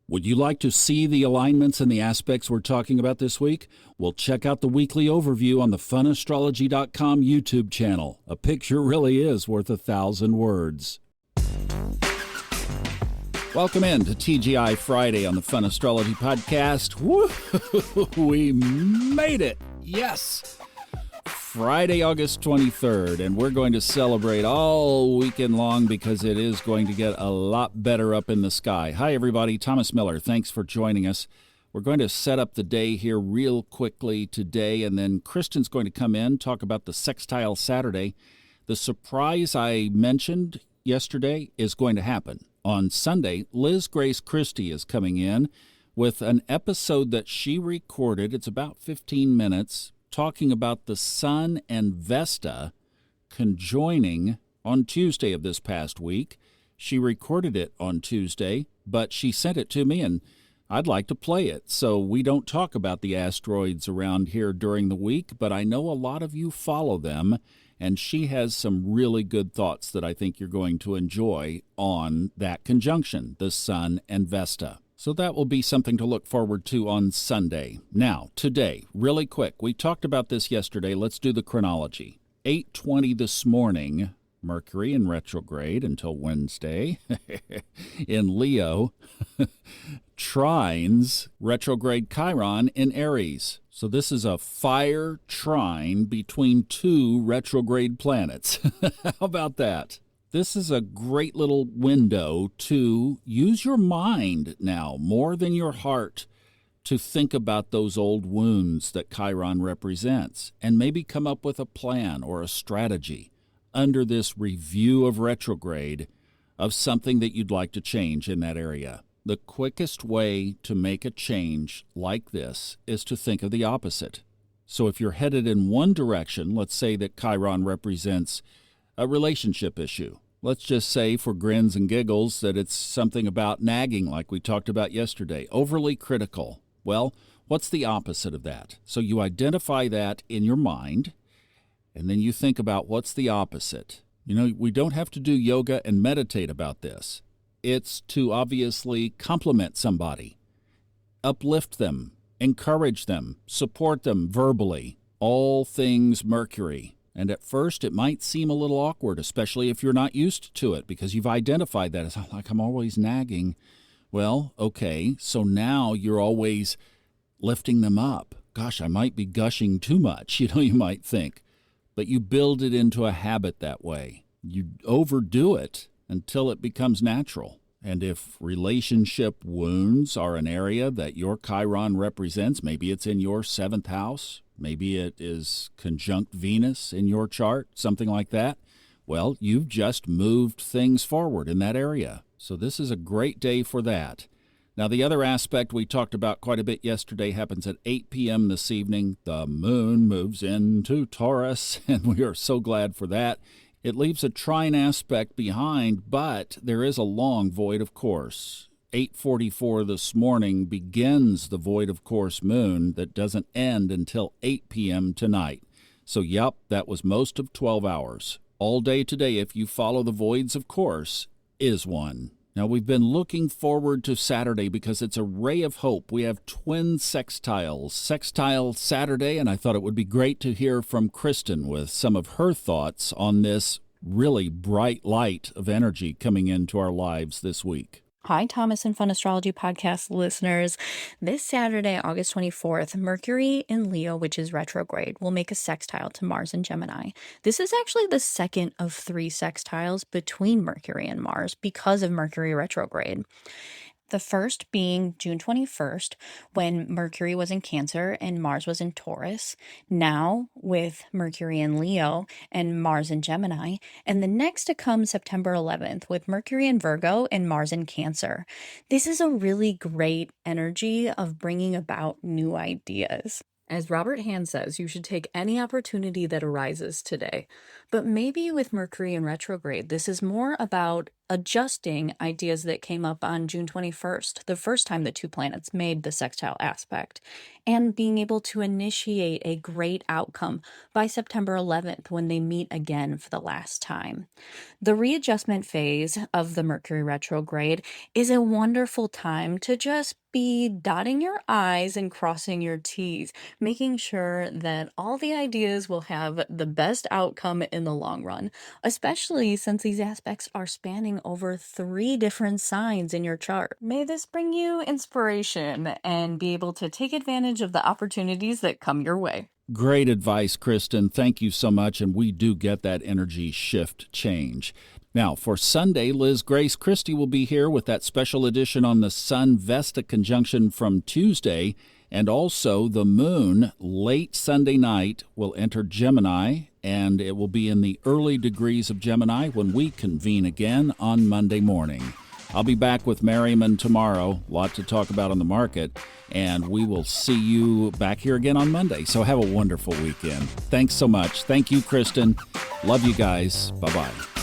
Would you like to see the alignments and the aspects we're talking about this week? Well, check out the weekly overview on the funastrology.com YouTube channel. A picture really is worth 1,000 words. Welcome in to TGI Friday on the Fun Astrology Podcast. Woo! We made it! Yes! Friday, August 23rd, and we're going to celebrate all weekend long because it is going to get a lot better up in the sky. Hi, everybody. Thomas Miller. Thanks for joining us. We're going to set up the day here real quickly today, and then Kristin's going to come in, talk about the Sextile Saturday. The surprise I mentioned yesterday is going to happen. On Sunday, Liz Grace Christie is coming in with an episode that she recorded. It's about 15 minutes, talking about the Sun and Vesta conjoining on Tuesday of this past week. She recorded it on Tuesday, but she sent it to me, and I'd like to play it. So we don't talk about the asteroids around here during the week, but I know a lot of you follow them, and she has some really good thoughts that I think you're going to enjoy on that conjunction, the Sun and Vesta. So that will be something to look forward to on Sunday. Now, today, really quick, we talked about this yesterday. Let's do the chronology. 8:20 this morning, Mercury in retrograde until Wednesday in Leo, trines retrograde Chiron in Aries. So this is a fire trine between two retrograde planets. How about that? This is a great little window to use your mind now, more than your heart, to think about those old wounds that Chiron represents, and maybe come up with a plan or a strategy under this review of retrograde of something that you'd like to change in that area. The quickest way to make a change like this is to think of the opposite. So if you're headed in one direction, let's say that Chiron represents a relationship issue. Let's just say, for grins and giggles, that it's something about nagging like we talked about yesterday, overly critical. Well, what's the opposite of that? So you identify that in your mind, and then you think about what's the opposite. You know, we don't have to do yoga and meditate about this. It's to obviously compliment somebody, uplift them, encourage them, support them verbally, all things Mercury. And at first, it might seem a little awkward, especially if you're not used to it, because you've identified that as like, I'm always nagging. Well, okay, so now you're always lifting them up. Gosh, I might be gushing too much, you might think. But you build it into a habit that way. You overdo it until it becomes natural. And if relationship wounds are an area that your Chiron represents, maybe it's in your 7th house, maybe it is conjunct Venus in your chart, something like that. Well, you've just moved things forward in that area. So this is a great day for that. Now, the other aspect we talked about quite a bit yesterday happens at 8 p.m. this evening. The moon moves into Taurus, and we are so glad for that. It leaves a trine aspect behind, but there is a long void of course. 8:44 this morning begins the void of course moon that doesn't end until 8 p.m. tonight. So, yep, that was most of 12 hours. All day today, if you follow the voids of course, is one. Now, we've been looking forward to Saturday because it's a ray of hope. We have twin sextiles, Sextile Saturday, and I thought it would be great to hear from Kristin with some of her thoughts on this really bright light of energy coming into our lives this week. Hi, Thomas and Fun Astrology Podcast listeners. This Saturday, August 24th, Mercury in Leo, which is retrograde, will make a sextile to Mars and Gemini. This is actually the second of 3 sextiles between Mercury and Mars because of Mercury retrograde. The first being June 21st, when Mercury was in Cancer and Mars was in Taurus. Now with Mercury in Leo and Mars in Gemini. And the next to come September 11th with Mercury in Virgo and Mars in Cancer. This is a really great energy of bringing about new ideas. As Robert Hand says, you should take any opportunity that arises today. But maybe with Mercury in retrograde, this is more about adjusting ideas that came up on June 21st, the first time the two planets made the sextile aspect, and being able to initiate a great outcome by September 11th when they meet again for the last time. The readjustment phase of the Mercury retrograde is a wonderful time to just be dotting your I's and crossing your T's, making sure that all the ideas will have the best outcome in the long run, especially since these aspects are spanning over 3 different signs in your chart. May this bring you inspiration and be able to take advantage of the opportunities that come your way. Great advice, Kristin. Thank you so much, and we do get that energy shift change. Now, for Sunday, Liz Grace Christie will be here with that special edition on the Sun-Vesta conjunction from Tuesday, and also the moon late Sunday night will enter Gemini, and it will be in the early degrees of Gemini when we convene again on Monday morning. I'll be back with Merriman tomorrow. A lot to talk about on the market. And we will see you back here again on Monday. So have a wonderful weekend. Thanks so much. Thank you, Kristin. Love you guys. Bye-bye.